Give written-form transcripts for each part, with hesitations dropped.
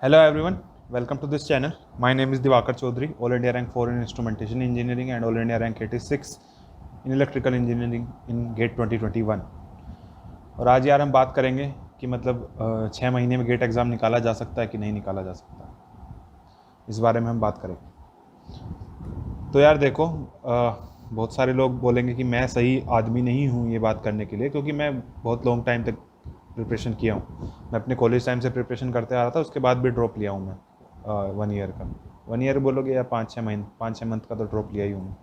Hello everyone, welcome to this channel. My name is Divakar Chaudhary, All India Rank 4 in Instrumentation Engineering and All India Rank 86 in Electrical Engineering in GATE 2021. और आज यार हम बात करेंगे कि मतलब 6 महीने में गेट एग्ज़ाम निकाला जा सकता है कि नहीं निकाला जा सकता, इस बारे में हम बात करेंगे। तो यार देखो, बहुत सारे लोग बोलेंगे कि मैं सही आदमी नहीं हूँ ये बात करने के लिए, क्योंकि मैं बहुत लॉन्ग टाइम तक प्रिपरेशन किया हूँ। मैं अपने कॉलेज टाइम से प्रिपरेशन करते आ रहा था, उसके बाद भी ड्रॉप लिया हूँ मैं 1 ईयर का। 1 ईयर बोलोगे या 5-6 मंथ का तो ड्रॉप लिया ही हूँ मैं।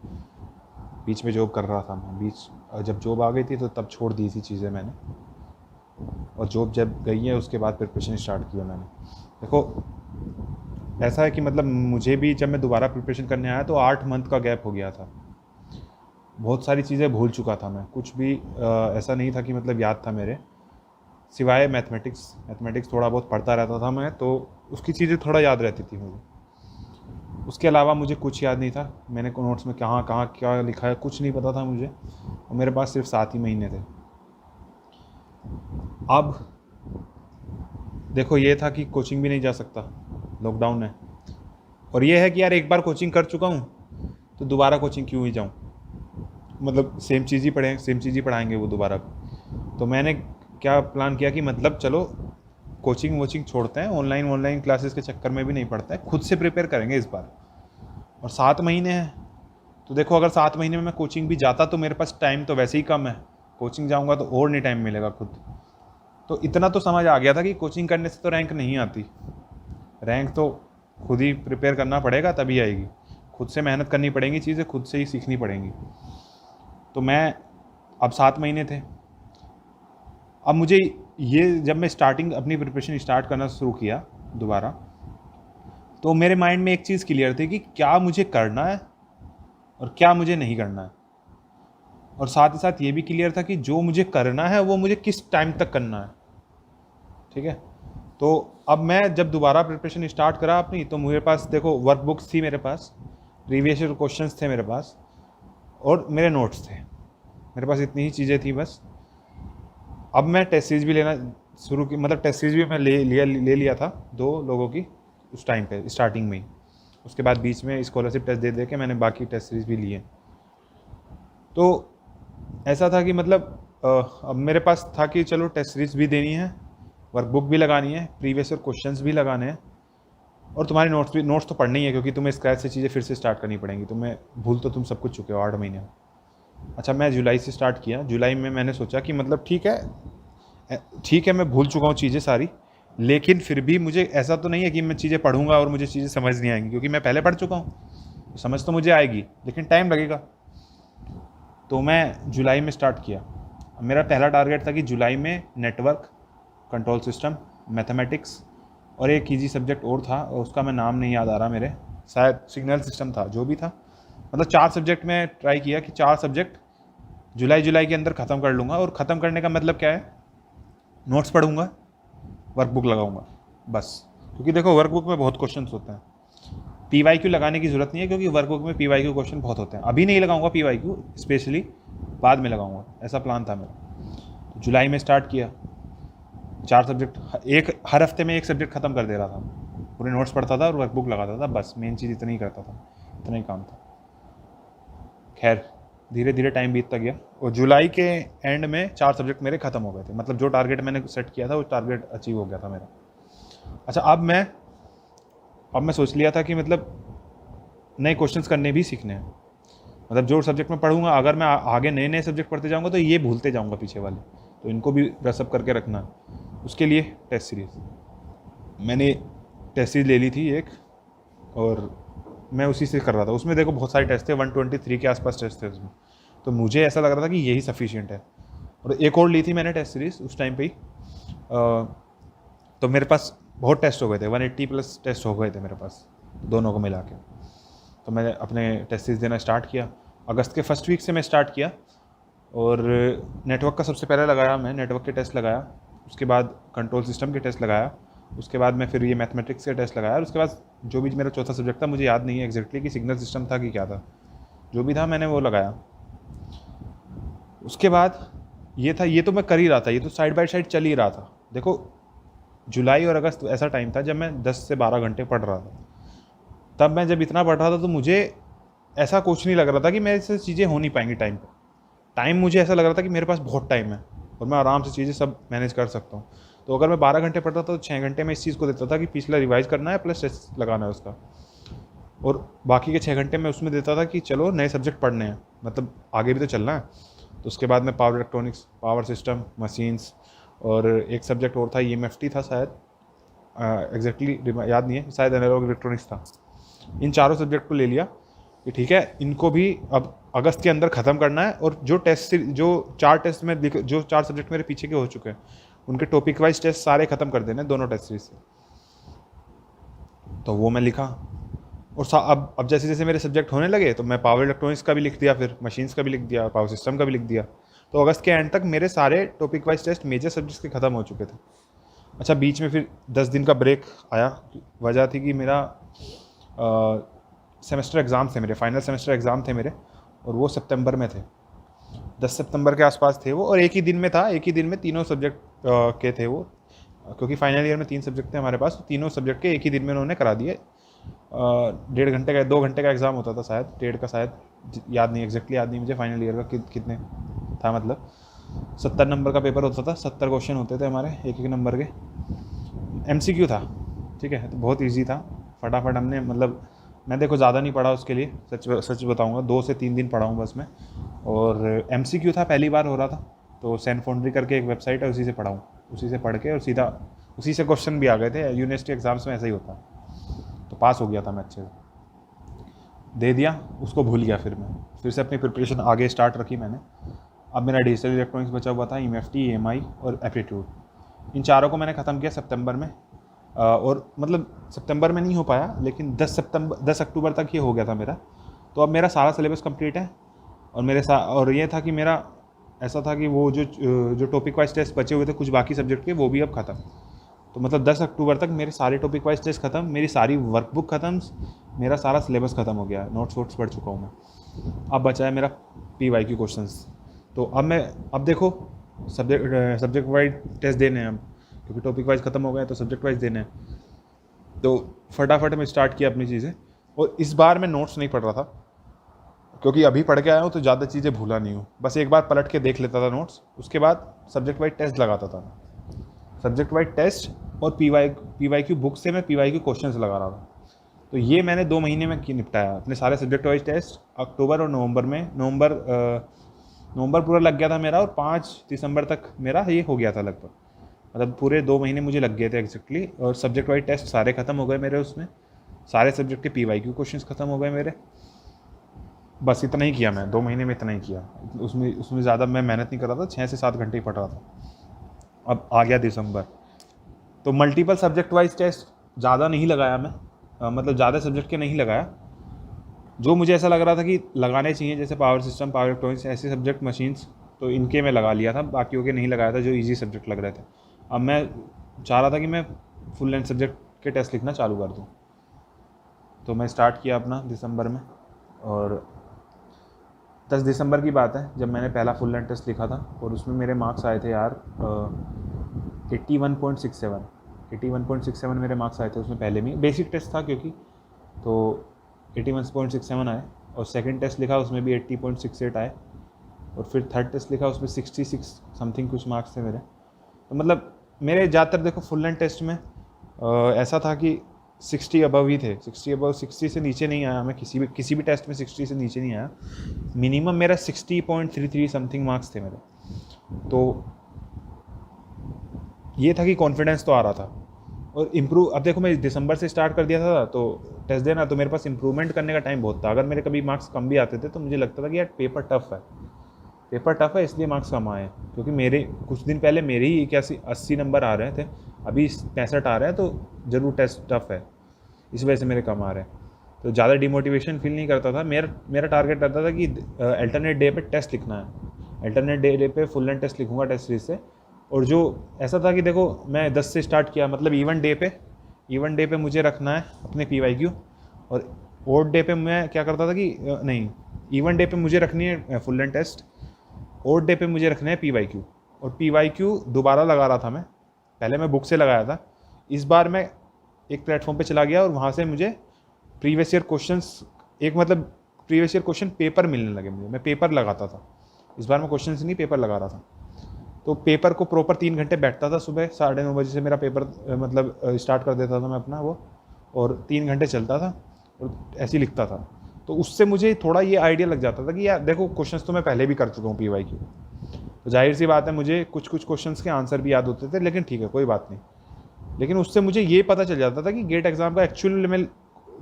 बीच में जॉब कर रहा था मैं, जब जॉब आ गई थी तो तब छोड़ दी थी चीज़ें मैंने, और जॉब जब गई है उसके बाद प्रिपरेशन स्टार्ट किया मैंने। देखो, ऐसा है कि मतलब मुझे भी जब मैं दोबारा प्रिपरेशन करने आया तो 8 मंथ का गैप हो गया था। बहुत सारी चीज़ें भूल चुका था मैं, कुछ भी ऐसा नहीं था कि मतलब याद था मेरे, सिवाय मैथमेटिक्स थोड़ा बहुत पढ़ता रहता था मैं, तो उसकी चीज़ें थोड़ा याद रहती थी मुझे। उसके अलावा मुझे कुछ याद नहीं था। मैंने नोट्स में कहाँ कहाँ क्या लिखा है कुछ नहीं पता था मुझे, और मेरे पास सिर्फ 7 ही महीने थे। अब देखो, ये था कि कोचिंग भी नहीं जा सकता, लॉकडाउन है, और ये है कि यार एक बार कोचिंग कर चुका हूँ तो दोबारा कोचिंग क्यों ही जाऊँ, मतलब सेम चीज़ ही पढ़ाएंगे वो दोबारा। तो मैंने क्या प्लान किया कि मतलब चलो कोचिंग वोचिंग छोड़ते हैं, ऑनलाइन क्लासेस के चक्कर में भी नहीं पड़ता है, खुद से प्रिपेयर करेंगे इस बार। और 7 महीने हैं, तो देखो अगर 7 महीने में मैं कोचिंग भी जाता तो मेरे पास टाइम तो वैसे ही कम है, कोचिंग जाऊंगा तो और नहीं टाइम मिलेगा खुद। तो इतना तो समझ आ गया था कि कोचिंग करने से तो रैंक नहीं आती, रैंक तो खुद ही प्रिपेयर करना पड़ेगा तभी आएगी, खुद से मेहनत करनी पड़ेंगी, चीज़ें खुद से ही सीखनी पड़ेंगी। तो मैं, अब 7 महीने थे, अब मुझे ये, जब मैं अपनी प्रिपरेशन स्टार्ट करना शुरू किया दोबारा, तो मेरे माइंड में एक चीज़ क्लियर थी कि क्या मुझे करना है और क्या मुझे नहीं करना है, और साथ ही साथ ये भी क्लियर था कि जो मुझे करना है वो मुझे किस टाइम तक करना है। ठीक है, तो अब मैं जब दोबारा प्रिपरेशन स्टार्ट करा अपनी, तो मेरे पास देखो वर्कबुक्स थी, मेरे पास प्रीवियस ईयर क्वेश्चंस थे मेरे पास, और मेरे नोट्स थे, मेरे पास इतनी ही चीज़ें थी बस। अब मैं टेस्ट सीरीज भी लेना शुरू की, मतलब टेस्ट सीरीज भी मैं ले लिया था 2 लोगों की उस टाइम पे स्टार्टिंग में ही। उसके बाद बीच में स्कॉलरशिप टेस्ट दे के मैंने बाकी टेस्ट सीरीज भी लिए। तो ऐसा था कि मतलब अब मेरे पास था कि चलो टेस्ट सीरीज भी देनी है, वर्कबुक भी लगानी है, प्रीवियस ईयर क्वेश्चंस भी लगाने हैं, और तुम्हारे नोट्स तो पढ़नी है, क्योंकि तुम्हें स्क्रैच से चीज़ें फिर से स्टार्ट करनी पड़ेंगी। तुम्हें भूल तो तुम सब कुछ चुके हो 8 महीने में। अच्छा, मैं जुलाई से स्टार्ट किया। जुलाई में मैंने सोचा कि मतलब ठीक है मैं भूल चुका हूँ चीज़ें सारी, लेकिन फिर भी मुझे ऐसा तो नहीं है कि मैं चीज़ें पढ़ूंगा और मुझे चीज़ें समझ नहीं आएंगी, क्योंकि मैं पहले पढ़ चुका हूँ, तो समझ तो मुझे आएगी लेकिन टाइम लगेगा। तो मैं जुलाई में स्टार्ट किया। मेरा पहला टारगेट था कि जुलाई में नेटवर्क, कंट्रोल सिस्टम, मैथमेटिक्स, और एक ईजी सब्जेक्ट और था, और उसका मैं नाम नहीं याद आ रहा मेरे, शायद सिग्नल सिस्टम था, जो भी था। मतलब 4 सब्जेक्ट में ट्राई किया कि 4 सब्जेक्ट जुलाई के अंदर ख़त्म कर लूँगा। और ख़त्म करने का मतलब क्या है, नोट्स पढ़ूंगा, वर्कबुक लगाऊंगा बस। क्योंकि देखो वर्कबुक में बहुत क्वेश्चंस होते हैं, PYQ लगाने की ज़रूरत नहीं है, क्योंकि वर्कबुक में PYQ क्वेश्चन बहुत होते हैं। अभी नहीं लगाऊंगा PYQ स्पेशली, बाद में लगाऊंगा, ऐसा प्लान था मेरा। तो जुलाई में स्टार्ट किया, 4 सब्जेक्ट, हर हफ्ते में एक सब्जेक्ट ख़त्म कर दे रहा था, पूरे नोट्स पढ़ता था और वर्कबुक लगाता था, बस मेन चीज़ इतना ही करता था, इतना ही काम था। खैर, धीरे धीरे टाइम बीतता गया, और जुलाई के एंड में 4 सब्जेक्ट मेरे ख़त्म हो गए थे। मतलब जो टारगेट मैंने सेट किया था वो टारगेट अचीव हो गया था मेरा। अच्छा, अब मैं सोच लिया था कि मतलब नए क्वेश्चंस करने भी सीखने हैं। मतलब जो सब्जेक्ट में पढ़ूंगा, अगर मैं आगे नए नए सब्जेक्ट पढ़ते जाऊंगा तो ये भूलते जाऊंगा पीछे वाले, तो इनको भी रसअप करके रखना है। उसके लिए टेस्ट सीरीज मैंने टेस्ट सीरीज ले ली थी एक, और मैं उसी से कर रहा था। उसमें देखो बहुत सारे टेस्ट थे, 123 के आसपास टेस्ट थे उसमें, तो मुझे ऐसा लग रहा था कि यही सफिशिएंट है। और एक और ली थी मैंने टेस्ट सीरीज उस टाइम पे ही, तो मेरे पास बहुत टेस्ट हो गए थे, 180+ टेस्ट हो गए थे मेरे पास दोनों को मिला के। तो मैंने अपने टेस्ट सीरीज देना स्टार्ट किया, अगस्त के फर्स्ट वीक से मैं स्टार्ट किया। और नेटवर्क का सबसे पहले लगाया मैं, नेटवर्क के टेस्ट लगाया, उसके बाद कंट्रोल सिस्टम के टेस्ट लगाया, उसके बाद मैं फिर ये मैथमेटिक्स के टेस्ट लगाया, और उसके बाद जो भी मेरा चौथा सब्जेक्ट था, मुझे याद नहीं है एग्जैक्टली कि सिग्नल सिस्टम था कि क्या था, जो भी था मैंने वो लगाया। उसके बाद ये था, ये तो मैं कर ही रहा था, ये तो साइड बाय साइड चल ही रहा था। देखो जुलाई और अगस्त ऐसा टाइम था जब मैं 10 से 12 घंटे पढ़ रहा था। तब मैं जब इतना पढ़ रहा था तो मुझे ऐसा कुछ नहीं लग रहा था कि मेरे से चीज़ें हो नहीं पाएंगी टाइम पर। टाइम मुझे ऐसा लग रहा था कि मेरे पास बहुत टाइम है और मैं आराम से चीज़ें सब मैनेज कर सकता हूँ। तो अगर मैं 12 घंटे पढ़ता था तो 6 घंटे में इस चीज़ को देता था कि पिछला रिवाइज़ करना है प्लस टेस्ट लगाना है उसका, और बाकी के 6 घंटे में उसमें देता था कि चलो नए सब्जेक्ट पढ़ने हैं, मतलब आगे भी तो चलना है। तो उसके बाद में power electronics, power system, machines, और एक सब्जेक्ट और था EMFT था शायद, एग्जैक्टली याद नहीं है, शायद एनालॉग इलेक्ट्रॉनिक्स था। इन चारों सब्जेक्ट को ले लिया कि ठीक है इनको भी अब अगस्त के अंदर ख़त्म करना है, और जो टेस्ट जो 4 टेस्ट में जो 4 सब्जेक्ट मेरे पीछे के हो चुके हैं उनके टॉपिक वाइज टेस्ट सारे ख़त्म कर देने दोनों टेस्ट सीरीज से। तो वो मैं लिखा, और अब जैसे जैसे मेरे सब्जेक्ट होने लगे तो मैं पावर इलेक्ट्रॉनिक्स का भी लिख दिया, फिर मशीन्स का भी लिख दिया, पावर सिस्टम का भी लिख दिया। तो अगस्त के एंड तक मेरे सारे topic wise test major subjects के ख़त्म हो चुके थे। अच्छा, बीच में फिर 10 दिन का ब्रेक आया। वजह थी कि मेरा सेमेस्टर एग्ज़ाम थे, मेरे फाइनल सेमेस्टर एग्ज़ाम थे मेरे, और वो सितंबर में थे, 10 सितंबर के आसपास थे वो, और एक ही दिन में था, एक ही दिन में तीनों सब्जेक्ट के थे वो, क्योंकि फाइनल ईयर में 3 सब्जेक्ट थे हमारे पास, तो तीनों सब्जेक्ट के एक ही दिन में उन्होंने करा दिए। 1.5 घंटे का 2 घंटे का एग्ज़ाम होता था शायद, 1.5 का शायद, याद नहीं, एग्जैक्टली याद नहीं मुझे फाइनल ईयर का कितने था, मतलब 70 नंबर का पेपर होता था, 70 क्वेश्चन होते थे हमारे एक एक नंबर के, MCQ था, ठीक है। तो बहुत ईजी था, फटाफट हमने, मतलब मैं देखो ज़्यादा नहीं पढ़ा उसके लिए, सच बताऊंगा 2 से 3 दिन पढ़ा हूँ बस मैं, और MCQ था, पहली बार हो रहा था, तो सैन फाउंड्री करके एक वेबसाइट है, उसी से पढ़ा हूँ, उसी से पढ़ के और सीधा उसी से क्वेश्चन भी आ गए थे। यूनिवर्सिटी एग्ज़ाम्स में ऐसा ही होता है, तो पास हो गया था मैं अच्छे से, दे दिया, उसको भूल गया। फिर से अपनी प्रिपरेशन आगे स्टार्ट रखी मैंने। अब मेरा डिजिटल इलेक्ट्रॉनिक्स बचा हुआ था, EMFT, EMI और एप्टीट्यूड। इन चारों को मैंने ख़त्म किया सितंबर में, और मतलब सितंबर में नहीं हो पाया, लेकिन 10 अक्टूबर तक ये हो गया था मेरा। तो अब मेरा सारा सिलेबस कंप्लीट है, और और ये था कि मेरा ऐसा था कि वो जो टॉपिक वाइज टेस्ट बचे हुए थे कुछ बाकी सब्जेक्ट के, वो भी अब ख़त्म। तो मतलब 10 अक्टूबर तक मेरे सारे टॉपिक वाइज टेस्ट ख़त्म, मेरी सारी वर्कबुक ख़त्म, मेरा सारा सिलेबस ख़त्म हो गया, नोट्स वोट्स पढ़ चुका हूँ मैं। अब बचा है मेरा PYQ क्वेश्चंस। तो अब देखो सब्जेक्ट वाइज टेस्ट देने हैं अब, क्योंकि टॉपिक वाइज ख़त्म हो गए तो सब्जेक्ट वाइज देने हैं। तो फटाफट मैं स्टार्ट किया अपनी चीज़ें, और इस बार मैं नोट्स नहीं पढ़ रहा था, क्योंकि अभी पढ़ के आया हूँ तो ज़्यादा चीज़ें भूला नहीं हूँ, बस एक बार पलट के देख लेता था नोट्स, उसके बाद सब्जेक्ट वाइज टेस्ट लगाता था। सब्जेक्ट वाइज टेस्ट और PYQ बुक से मैं PYQ क्वेश्चंस लगा रहा था। तो ये मैंने 2 महीने में निपटाया अपने सारे सब्जेक्ट वाइज टेस्ट, अक्टूबर और नवंबर में। नवंबर पूरा लग गया था मेरा, और 5 दिसंबर तक मेरा ये हो गया था लगभग, मतलब पूरे 2 महीने मुझे लग गए थे एग्जैक्टली। और सब्जेक्ट वाइज टेस्ट सारे ख़त्म हो गए मेरे, उसमें सारे सब्जेक्ट के PYQ क्वेश्चंस ख़त्म हो गए मेरे। बस इतना ही किया मैं 2 महीने में, इतना ही किया, उसमें ज़्यादा मैं मेहनत नहीं कर रहा था, 6 से 7 घंटे ही पढ़ रहा था। अब आ गया दिसंबर, तो मल्टीपल सब्जेक्ट वाइज टेस्ट ज़्यादा नहीं लगाया मैं, मतलब ज़्यादा सब्जेक्ट के नहीं लगाया, जो मुझे ऐसा लग रहा था कि लगाने चाहिए, जैसे पावर सिस्टम, पावर इलेक्ट्रॉनिक्स, ऐसे सब्जेक्ट, मशीन्स, तो इनके मैं लगा लिया था, बाकियों के नहीं लगाया था जो इजी सब्जेक्ट लग रहे थे। अब मैं चाह रहा था कि मैं फुल लेंथ सब्जेक्ट के टेस्ट लिखना चालू कर दूँ, तो मैं स्टार्ट किया अपना दिसंबर में। और 10 दिसंबर की बात है जब मैंने पहला फुल लेंथ टेस्ट लिखा था, और उसमें मेरे मार्क्स आए थे यार 81.67 मेरे मार्क्स आए थे उसमें। पहले में बेसिक टेस्ट था क्योंकि, तो 81.67 आए, और सेकंड टेस्ट लिखा उसमें भी 80.68 आए, और फिर थर्ड टेस्ट लिखा उसमें 66 समथिंग कुछ मार्क्स थे मेरे। तो मतलब मेरे ज़्यादातर देखो फुल लेंथ टेस्ट में ऐसा था कि 60 अबव ही थे, 60 अबव, 60 से नीचे नहीं आया मैं किसी भी टेस्ट में, 60 से नीचे नहीं आया। मिनिमम मेरा 60.33 समथिंग मार्क्स थे मेरे। तो ये था कि कॉन्फिडेंस तो आ रहा था, और इम्प्रूव, अब देखो मैं दिसंबर से स्टार्ट कर दिया था तो टेस्ट देना, तो मेरे पास इंप्रूवमेंट करने का टाइम बहुत था। अगर मेरे कभी मार्क्स कम भी आते थे तो मुझे लगता था कि यार पेपर टफ है इसलिए मार्क्स कम आए, क्योंकि मेरे कुछ दिन पहले मेरे ही 81-80 नंबर आ रहे थे, अभी 65 आ रहे हैं, तो ज़रूर टेस्ट टफ है, इस वजह से मेरे कम आ रहे हैं। तो ज़्यादा डिमोटिवेशन फील नहीं करता था। मेरा टारगेट रहता था कि अल्टरनेट डे पे टेस्ट लिखना है, अल्टरनेट डे पे फुल लेंथ टेस्ट लिखूंगा टेस्ट सीरीज से। और जो ऐसा था कि देखो मैं 10 से स्टार्ट किया, मतलब इवन डे पे मुझे रखना है अपने PYQ, और ओड डे पे मैं क्या करता था कि नहीं, इवन डे पे मुझे रखनी है फुल लेंथ टेस्ट, OD पे मुझे रखना है PYQ। और PYQ दोबारा लगा रहा था मैं, पहले मैं बुक से लगाया था, इस बार मैं एक प्लेटफॉर्म पे चला गया और वहाँ से मुझे प्रीवियस ईयर क्वेश्चंस, एक मतलब प्रीवियस ईयर क्वेश्चन पेपर मिलने लगे मुझे। मैं पेपर लगाता था, इस बार मैं क्वेश्चंस नहीं पेपर लगा रहा था। तो पेपर को प्रॉपर 3 घंटे बैठता था, सुबह 9:30 बजे से मेरा पेपर मतलब स्टार्ट कर देता था मैं अपना वो, और 3 घंटे चलता था और ऐसे ही लिखता था। तो उससे मुझे थोड़ा ये आइडिया लग जाता था कि यार देखो क्वेश्चंस तो मैं पहले भी कर चुका हूँ PYQ, तो जाहिर सी बात है मुझे कुछ कुछ क्वेश्चंस के आंसर भी याद होते थे, लेकिन ठीक है कोई बात नहीं। लेकिन उससे मुझे ये पता चल जाता था कि गेट एग्ज़ाम का एक्चुअल में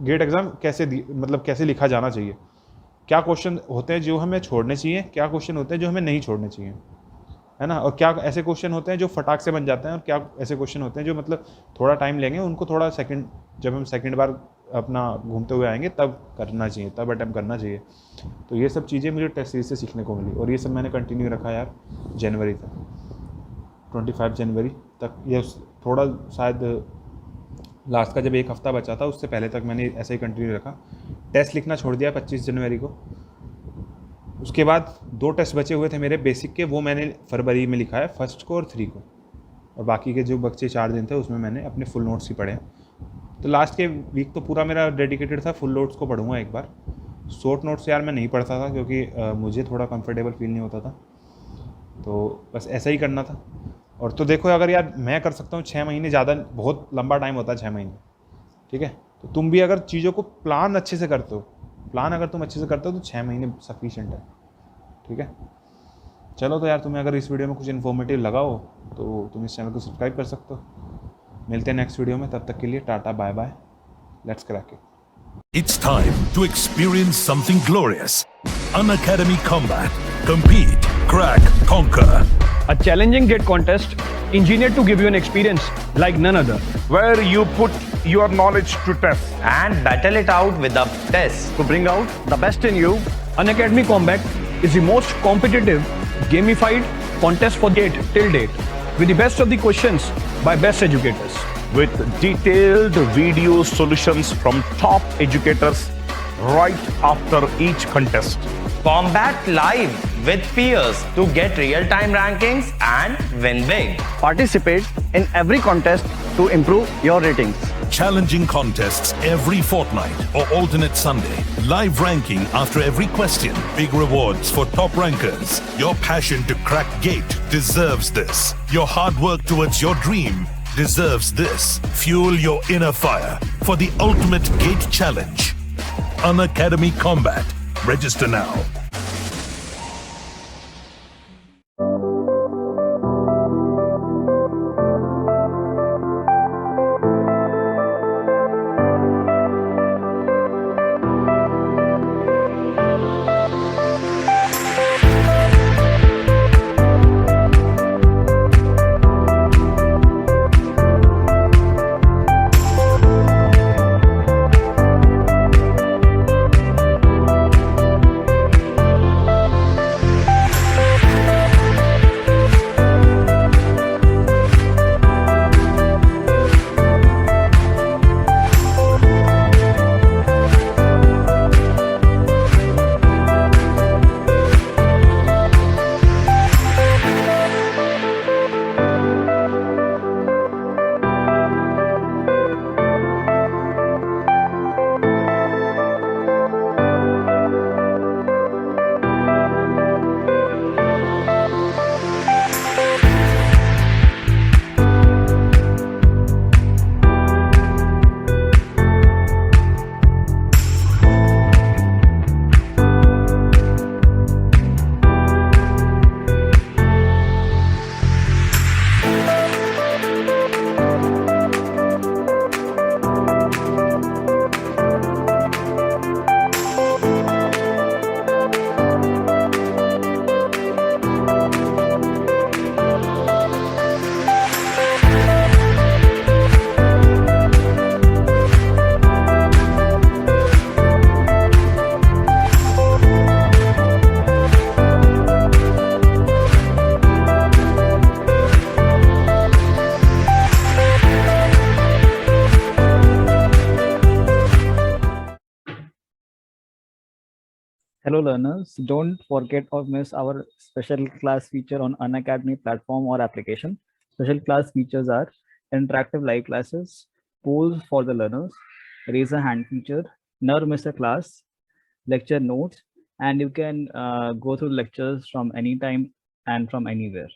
गेट एग्ज़ाम कैसे मतलब कैसे लिखा जाना चाहिए, क्या क्वेश्चन होते हैं जो हमें छोड़ने चाहिए, क्या क्वेश्चन होते हैं जो हमें नहीं छोड़ने चाहिए, है ना, और क्या ऐसे क्वेश्चन होते हैं जो फटाक से बन जाते हैं, और क्या ऐसे क्वेश्चन होते हैं जो मतलब थोड़ा टाइम लेंगे, उनको थोड़ा सेकंड, जब हम सेकंड बार अपना घूमते हुए आएंगे तब करना चाहिए, तब अटैम्प्ट करना चाहिए। तो ये सब चीज़ें मुझे टेस्ट सीरीज से सीखने को मिली, और ये सब मैंने कंटिन्यू रखा यार जनवरी तक, 25 जनवरी तक। ये थोड़ा शायद लास्ट का जब एक हफ़्ता बचा था उससे पहले तक मैंने ऐसे ही कंटिन्यू रखा। टेस्ट लिखना छोड़ दिया 25 जनवरी को। उसके बाद 2 टेस्ट बचे हुए थे मेरे बेसिक के, वो मैंने फरवरी में लिखा है, 1 को और 3 को, और बाकी के जो बच्चे 4 दिन थे उसमें मैंने अपने फुल नोट्स ही पढ़े हैं। तो लास्ट के वीक तो पूरा मेरा डेडिकेटेड था फुल नोट्स को पढ़ूंगा एक बार। शॉर्ट नोट्स यार मैं नहीं पढ़ता था क्योंकि मुझे थोड़ा कंफर्टेबल फील नहीं होता था, तो बस ऐसा ही करना था। और तो देखो अगर यार मैं कर सकता हूँ 6 महीने, ज़्यादा बहुत लंबा टाइम होता है 6 महीने, ठीक है, तो तुम भी अगर चीज़ों को प्लान अच्छे से करते हो, प्लान अगर तुम अच्छे से करते हो तो 6 महीने सफिशिएंट है, ठीक है। चलो तो यार तुम्हें अगर इस वीडियो में कुछ इन्फॉर्मेटिव लगा हो तो तुम इस चैनल को सब्सक्राइब कर सकते हो। मिलते हैं नेक्स्ट वीडियो में, तब तक के लिए tata bye bye, let's crack it. It's time to experience something glorious. Unacademy Combat. Compete, crack, conquer. A challenging gate contest engineered to give you an experience like none other. where you put your knowledge to test. and battle it out with the best. To bring out the best in you, Unacademy Combat is the most competitive, gamified contest for gate till date, with the best of the questions by best educators. With detailed video solutions from top educators right after each contest. Combat live with peers to get real-time rankings and win big. Participate in every contest to improve your ratings. Challenging contests every fortnight or alternate Sunday. Live ranking after every question. Big rewards for top rankers. Your passion to crack gate deserves this. Your hard work towards your dream deserves this. Fuel your inner fire for the ultimate gate challenge. Unacademy Combat. Register now. Hello learners, don't forget or miss our special class feature on Unacademy platform or application. Special class features are interactive live classes, polls for the learners, raise a hand feature, never miss a class, lecture notes, and you can go through lectures from anytime and from anywhere.